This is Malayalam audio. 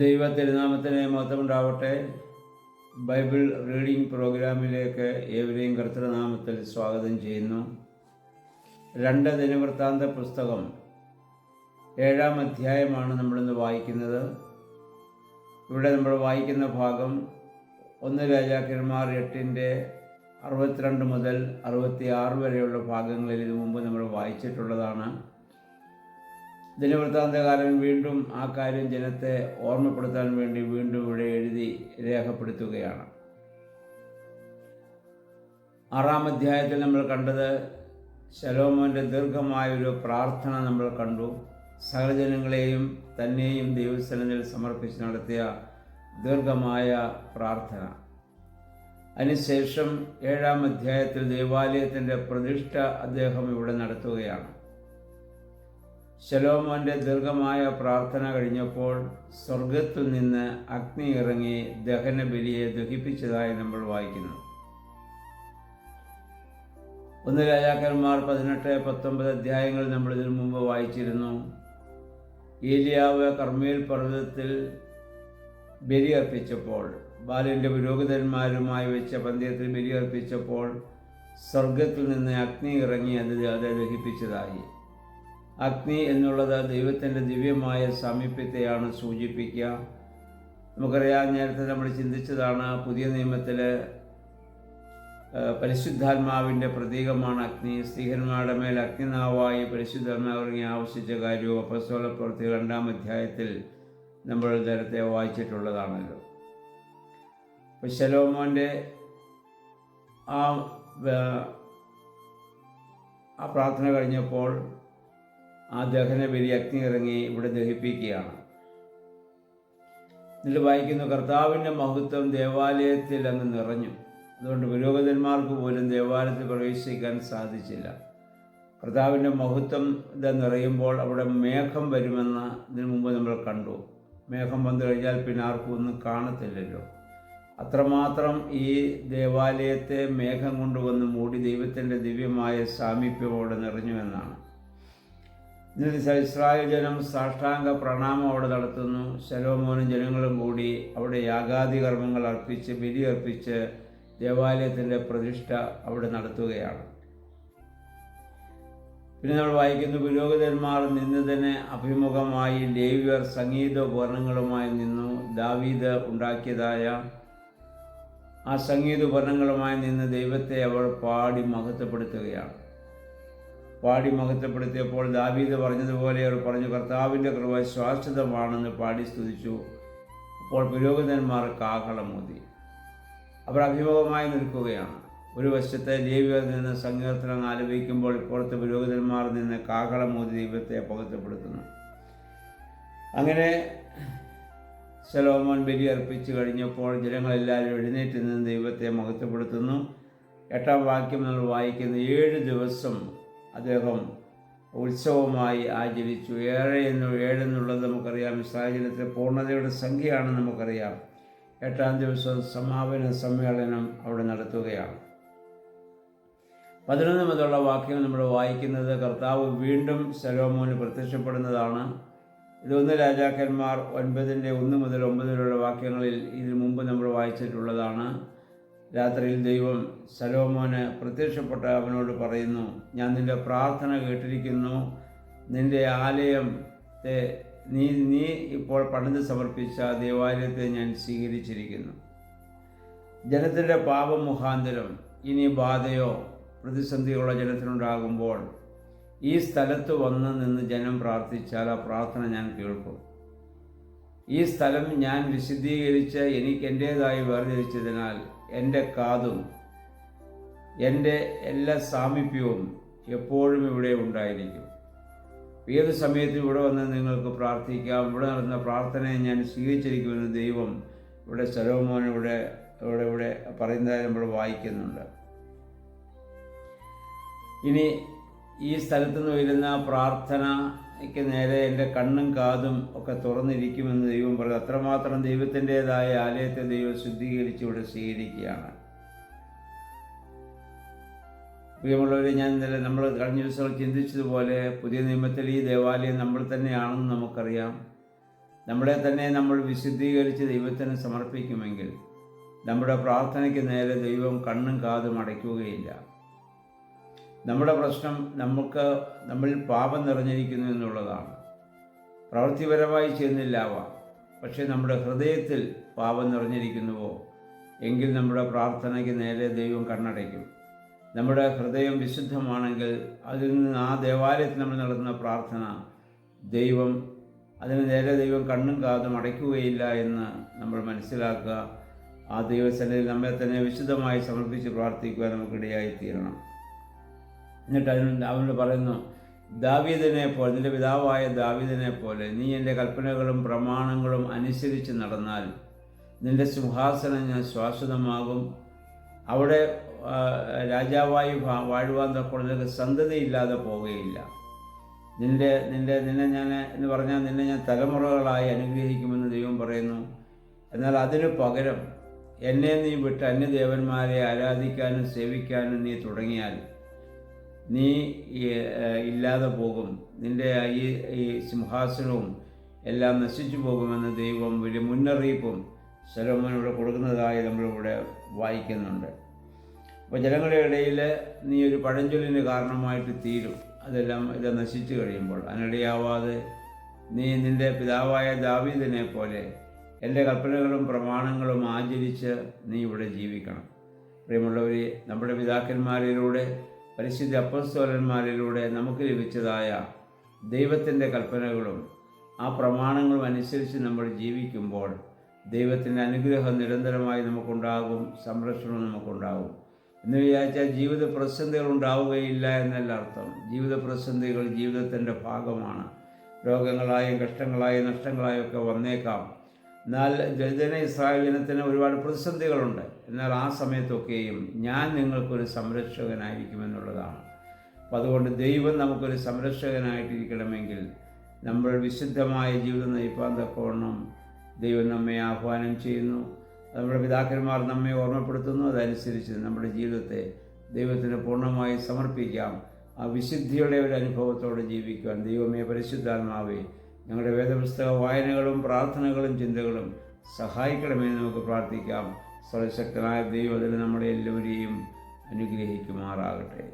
ദൈവ തിരുനാമത്തിന് മഹത്വമുണ്ടാവട്ടെ. ബൈബിൾ റീഡിംഗ് പ്രോഗ്രാമിലേക്ക് ഏവരെയും കർത്തൃനാമത്തിൽ സ്വാഗതം ചെയ്യുന്നു. 2 ദിനവൃത്താന്ത പുസ്തകം 7-ാം അധ്യായമാണ് നമ്മളിന്ന് വായിക്കുന്നത്. ഇവിടെ നമ്മൾ വായിക്കുന്ന ഭാഗം 1 രാജാക്കന്മാർ 8-ന്റെ 62 മുതൽ 66 വരെയുള്ള ഭാഗങ്ങളിൽ ഇത് മുമ്പ് നമ്മൾ വായിച്ചിട്ടുള്ളതാണ്. ദിനവൃത്താന്തകാരൻ വീണ്ടും ആ കാര്യം ജനത്തെ ഓർമ്മപ്പെടുത്താൻ വേണ്ടി വീണ്ടും ഇവിടെ എഴുതി രേഖപ്പെടുത്തുകയാണ്. 6-ാം അധ്യായത്തിൽ നമ്മൾ കണ്ടത് ശലോമോൻ്റെ ദീർഘമായൊരു പ്രാർത്ഥന നമ്മൾ കണ്ടു. സകലജനങ്ങളെയും തന്നെയും ദൈവസന്നിധിയിൽ സമർപ്പിച്ച് നടത്തിയ ദീർഘമായ പ്രാർത്ഥന. അതിനുശേഷം 7-ാം അധ്യായത്തിൽ ദൈവാലയത്തിൻ്റെ പ്രതിഷ്ഠ അദ്ദേഹം ഇവിടെ നടത്തുകയാണ്. ശലോമോൻ്റെ ദീർഘമായ പ്രാർത്ഥന കഴിഞ്ഞപ്പോൾ സ്വർഗത്തിൽ നിന്ന് അഗ്നി ഇറങ്ങി ദഹനബലിയെ ദഹിപ്പിച്ചതായി നമ്മൾ വായിക്കുന്നു. 1 രാജാക്കന്മാർ 18-19 അധ്യായങ്ങൾ നമ്മൾ ഇതിനു മുമ്പ് വായിച്ചിരുന്നു. ഏലിയാവ് കർമ്മേൽ പർവ്വതത്തിൽ ബലിയർപ്പിച്ചപ്പോൾ, ബാലിൻ്റെ പുരോഹിതന്മാരുമായി വെച്ച പന്തയത്തിൽ ബലിയർപ്പിച്ചപ്പോൾ സ്വർഗത്തിൽ നിന്ന് അഗ്നി ഇറങ്ങി അത് ദഹിപ്പിച്ചതായി. അഗ്നി എന്നുള്ളത് ദൈവത്തിൻ്റെ ദിവ്യമായ സാമീപ്യത്തെയാണ് സൂചിപ്പിക്കുക. നമുക്കറിയാം, നേരത്തെ നമ്മൾ ചിന്തിച്ചതാണ്, പുതിയ നിയമത്തിൽ പരിശുദ്ധാത്മാവിൻ്റെ പ്രതീകമാണ് അഗ്നി. സ്ത്രീഹന്മാരുടെ മേൽ അഗ്നിനാവായി പരിശുദ്ധാത്മാവ് ഇറങ്ങി ആവശ്യിച്ച കാര്യവും അപ്പോസ്തലപ്രവൃത്തികൾ 2-ാം അധ്യായത്തിൽ നമ്മൾ നേരത്തെ വായിച്ചിട്ടുള്ളതാണല്ലോ. അപ്പോൾ ശലോമോൻ്റെ ആ പ്രാർത്ഥന കഴിഞ്ഞപ്പോൾ ആ ദഹനബലി അഗ്നി ഇറങ്ങി ഇവിടെ ദഹിപ്പിക്കുകയാണ്. ഇതിൽ വായിക്കുന്നു, കർത്താവിൻ്റെ മഹത്വം ദേവാലയത്തിൽ അങ്ങ് നിറഞ്ഞു. അതുകൊണ്ട് പുരോഹിതന്മാർക്ക് പോലും ദേവാലയത്തിൽ പ്രവേശിക്കാൻ സാധിച്ചില്ല. കർത്താവിൻ്റെ മഹത്വം ഇത് നിറയുമ്പോൾ അവിടെ മേഘം വരുമെന്ന് ഇതിനു മുമ്പ് നമ്മൾ കണ്ടു. മേഘം വന്നു കഴിഞ്ഞാൽ പിന്നെ ആർക്കും ഒന്നും കാണത്തില്ലല്ലോ. അത്രമാത്രം ഈ ദേവാലയത്തെ മേഘം കൊണ്ടുവന്ന് മൂടി ദൈവത്തിൻ്റെ ദിവ്യമായ സാമീപ്യം അവിടെ നിറഞ്ഞുവെന്നാണ്. ഇന്നത്തെ ഇസ്രായേൽ ജനം സാഷ്ടാംഗ പ്രണാമം അവിടെ നടത്തുന്നു. ശലോമോനും ജനങ്ങളും കൂടി അവിടെ യാഗാദി കർമ്മങ്ങൾ അർപ്പിച്ച് ബലിയർപ്പിച്ച് ദേവാലയത്തിൻ്റെ പ്രതിഷ്ഠ അവിടെ നടത്തുകയാണ്. പിന്നെ നമ്മൾ വായിക്കുന്നു, പുരോഹിതന്മാർ നിന്നതിന് അഭിമുഖമായി ലേവ്യർ സംഗീതോപകരണങ്ങളുമായി നിന്നു. ദാവീദ് ഉണ്ടാക്കിയതായ ആ സംഗീതോപകരണങ്ങളുമായി നിന്ന് ദൈവത്തെ അവർ പാടി മഹത്വപ്പെടുത്തുകയാണ്. പാടി മഹത്വപ്പെടുത്തിയപ്പോൾ ദാവീദ് പറഞ്ഞതുപോലെ അവർ പറഞ്ഞു, കർത്താവിൻ്റെ കൃപ ശാശ്വതമാണെന്ന് പാടി സ്തുതിച്ചു. അപ്പോൾ പുരോഹിതന്മാർ കാഹളമൂതി. അവർ അഭിമുഖമായി നിൽക്കുകയാണ്. ഒരു വശത്തെ ലേവ്യർ നിന്ന് സങ്കീർത്തനം ആലപിക്കുമ്പോൾ ഇപ്പോഴത്തെ പുരോഹിതന്മാർ നിന്ന് കാഹളമൂതി ദൈവത്തെ മഹത്വപ്പെടുത്തുന്നു. അങ്ങനെ ശലോമോൻ ബലി അർപ്പിച്ചു കഴിഞ്ഞപ്പോൾ ജനങ്ങളെല്ലാവരും എഴുന്നേറ്റ് നിന്ന് ദൈവത്തെ മഹത്വപ്പെടുത്തുന്നു. 8-ാം വാക്യം നമ്മൾ വായിക്കുന്നു, 7 ദിവസം അദ്ദേഹം ഉത്സവമായി ആചരിച്ചു. 7 എന്നുള്ളത് നമുക്കറിയാം, ഇസ്രായേലിന്റെ പൂർണ്ണതയുടെ സംഖ്യയാണ് നമുക്കറിയാം. 8-ാം ദിവസം സമാപന സമ്മേളനം അവിടെ നടത്തുകയാണ്. 11 മുതലുള്ള വാക്യം നമ്മൾ വായിക്കുന്നത്, കർത്താവ് വീണ്ടും ശലോമോന് പ്രത്യക്ഷപ്പെടുന്നതാണ്. ഇത് 1 രാജാക്കന്മാർ 9-ന്റെ 1 മുതൽ 9 വരെയുള്ള വാക്യങ്ങളിൽ ഇതിനു മുമ്പ് നമ്മൾ വായിച്ചിട്ടുള്ളതാണ്. രാത്രിയിൽ ദൈവം ശലോമോന് പ്രത്യക്ഷപ്പെട്ട അവനോട് പറയുന്നു, ഞാൻ നിൻ്റെ പ്രാർത്ഥന കേട്ടിരിക്കുന്നു. നിൻ്റെ ആലയത്തെ നീ ഇപ്പോൾ പണിത് സമർപ്പിച്ച ദേവാലയത്തെ ഞാൻ സ്വീകരിച്ചിരിക്കുന്നു. ജനത്തിൻ്റെ പാപം മുഖാന്തരം ഇനി ബാധയോ പ്രതിസന്ധികളോ ജനത്തിനുണ്ടാകുമ്പോൾ ഈ സ്ഥലത്ത് വന്ന് നിന്ന് ജനം പ്രാർത്ഥിച്ചാൽ ആ പ്രാർത്ഥന ഞാൻ കേൾക്കും. ഈ സ്ഥലം ഞാൻ വിശുദ്ധീകരിച്ച് എനിക്ക് എൻ്റേതായി വേർതിരിച്ചതിനാൽ എൻ്റെ കാതും എൻ്റെ എല്ലാ സാമീപ്യവും എപ്പോഴും ഇവിടെ ഉണ്ടായിരിക്കും. ഏത് സമയത്തും ഇവിടെ വന്ന് നിങ്ങൾക്ക് പ്രാർത്ഥിക്കാം. ഇവിടെ നടന്ന പ്രാർത്ഥനയെ ഞാൻ സ്വീകരിച്ചിരിക്കുമെന്ന് ദൈവം ഇവിടെ ശലോമോൻ ഇവിടെ പറയുന്നതായി നമ്മൾ വായിക്കുന്നുണ്ട്. ഇനി ഈ സ്ഥലത്തു നിന്ന് വരുന്ന പ്രാർത്ഥനയ്ക്ക് നേരെ എൻ്റെ കണ്ണും കാതും ഒക്കെ തുറന്നിരിക്കുമെന്ന് ദൈവം പറഞ്ഞു. അത്രമാത്രം ദൈവത്തിൻ്റെതായ ആലയത്തെ ദൈവം ശുദ്ധീകരിച്ച് ഇവിടെ സ്വീകരിക്കുകയാണ്. പ്രിയമുള്ളവരെ, നമ്മൾ കഴിഞ്ഞ ദിവസം ചിന്തിച്ചതുപോലെ പുതിയ നിയമത്തിൽ ഈ ദേവാലയം നമ്മൾ തന്നെയാണെന്ന് നമുക്കറിയാം. നമ്മളെ തന്നെ നമ്മൾ വിശുദ്ധീകരിച്ച് ദൈവത്തിന് സമർപ്പിക്കുമെങ്കിൽ നമ്മുടെ പ്രാർത്ഥനയ്ക്ക് നേരെ ദൈവം കണ്ണും കാതും അടയ്ക്കുകയില്ല. നമ്മുടെ പ്രശ്നം നമ്മളിൽ പാപം നിറഞ്ഞിരിക്കുന്നു എന്നുള്ളതാണ്. പ്രവൃത്തിപരമായി ചെയ്യുന്നില്ലാവാം, പക്ഷേ നമ്മുടെ ഹൃദയത്തിൽ പാപം നിറഞ്ഞിരിക്കുന്നുവോ എങ്കിൽ നമ്മുടെ പ്രാർത്ഥനയ്ക്ക് നേരെ ദൈവം കണ്ണടയ്ക്കും. നമ്മുടെ ഹൃദയം വിശുദ്ധമാണെങ്കിൽ അതിൽ നിന്ന് ആ ദേവാലയത്തിൽ നമ്മൾ നടത്തുന്ന പ്രാർത്ഥന അതിന് നേരെ ദൈവം കണ്ണും കാതും അടയ്ക്കുകയില്ല എന്ന് നമ്മൾ മനസ്സിലാക്കുക. ആ ദൈവസന്നിധിയിൽ നമ്മെ തന്നെ വിശുദ്ധമായി സമർപ്പിച്ച് പ്രാർത്ഥിക്കുവാൻ നമുക്കിടയായിത്തീരണം. എന്നിട്ട് അവനോട് പറയുന്നു, ദാവീദിനെ പോലെ, നിൻ്റെ പിതാവായ ദാവീദിനെ പോലെ നീ എൻ്റെ കൽപ്പനകളും പ്രമാണങ്ങളും അനുസരിച്ച് നടന്നാൽ നിൻ്റെ സിംഹാസനം ഞാൻ ശാശ്വതമാകും. അവിടെ രാജാവായി വാഴുവാൻ തക്കോടെ സന്തതിയില്ലാതെ പോവുകയില്ല. നിന്നെ ഞാൻ എന്ന് പറഞ്ഞാൽ നിന്നെ ഞാൻ തലമുറകളായി അനുഗ്രഹിക്കുമെന്ന് ദൈവം പറയുന്നു. എന്നാൽ അതിനു പകരം എന്നെ നീ വിട്ട് അന്യദേവന്മാരെ ആരാധിക്കാനും സേവിക്കാനും നീ തുടങ്ങിയാൽ നീ ഇല്ലാതെ പോകും. നിൻ്റെ ഈ സിംഹാസനവും എല്ലാം നശിച്ചു പോകുമെന്ന് ദൈവം വലിയ മുന്നറിയിപ്പും ശലോമോനോട് കൊടുക്കുന്നതായി നമ്മളിവിടെ വായിക്കുന്നുണ്ട്. അപ്പോൾ ജനങ്ങളുടെ ഇടയിൽ നീ ഒരു പഴഞ്ചൊല്ലിന് കാരണമായിട്ട് തീരും. ഇത് നശിച്ചു കഴിയുമ്പോൾ അതിനിടയാവാതെ നീ നിൻ്റെ പിതാവായ ദാവീദിനെ പോലെ എൻ്റെ കൽപ്പനകളും പ്രമാണങ്ങളും ആചരിച്ച് നീ ഇവിടെ ജീവിക്കണം. പ്രിയമുള്ളവർ, നമ്മുടെ പിതാക്കന്മാരിലൂടെ പരിശുദ്ധ അപ്പോസ്തലന്മാരിലൂടെ നമുക്ക് ലഭിച്ചതായ ദൈവത്തിൻ്റെ കൽപ്പനകളും ആ പ്രമാണങ്ങളും അനുസരിച്ച് നമ്മൾ ജീവിക്കുമ്പോൾ ദൈവത്തിൻ്റെ അനുഗ്രഹം നിരന്തരമായി നമുക്കുണ്ടാകും, സംരക്ഷണം നമുക്കുണ്ടാകും. എന്ന് വിചാരിച്ചാൽ ജീവിത പ്രതിസന്ധികൾ ഉണ്ടാവുകയില്ല എന്നല്ല അർത്ഥം. ജീവിത പ്രതിസന്ധികൾ ജീവിതത്തിൻ്റെ ഭാഗമാണ്. രോഗങ്ങളായും കഷ്ടങ്ങളായും നഷ്ടങ്ങളായും ഒക്കെ വന്നേക്കാം. എന്നാൽ ഇസ്രായേൽ ജനത്തിന് ഒരുപാട് പ്രതിസന്ധികളുണ്ട്. എന്നാൽ ആ സമയത്തൊക്കെയും ഞാൻ നിങ്ങൾക്കൊരു സംരക്ഷകനായിരിക്കുമെന്നുള്ളതാണ്. അപ്പോൾ അതുകൊണ്ട് ദൈവം നമുക്കൊരു സംരക്ഷകനായിട്ടിരിക്കണമെങ്കിൽ നമ്മൾ വിശുദ്ധമായ ജീവിതം നയിപ്പാൻ തക്കവണ്ണം ദൈവം നമ്മെ ആഹ്വാനം ചെയ്യുന്നു. നമ്മുടെ പിതാക്കന്മാർ നമ്മെ ഓർമ്മപ്പെടുത്തുന്നു. അതനുസരിച്ച് നമ്മുടെ ജീവിതത്തെ ദൈവത്തിന് പൂർണ്ണമായി സമർപ്പിക്കാം. ആ വിശുദ്ധിയുടെ ഒരു അനുഭവത്തോടെ ജീവിക്കുവാൻ ദൈവമേ, പരിശുദ്ധാത്മാവേ, ഞങ്ങളുടെ വേദപുസ്തക വായനകളും പ്രാർത്ഥനകളും ചിന്തകളും സഹായിക്കണമെന്ന് നമുക്ക് പ്രാർത്ഥിക്കാം. സർവശക്തനായ ദൈവം അതിൽ നമ്മളെ എല്ലാവരെയും അനുഗ്രഹിക്കുമാറാകട്ടെ.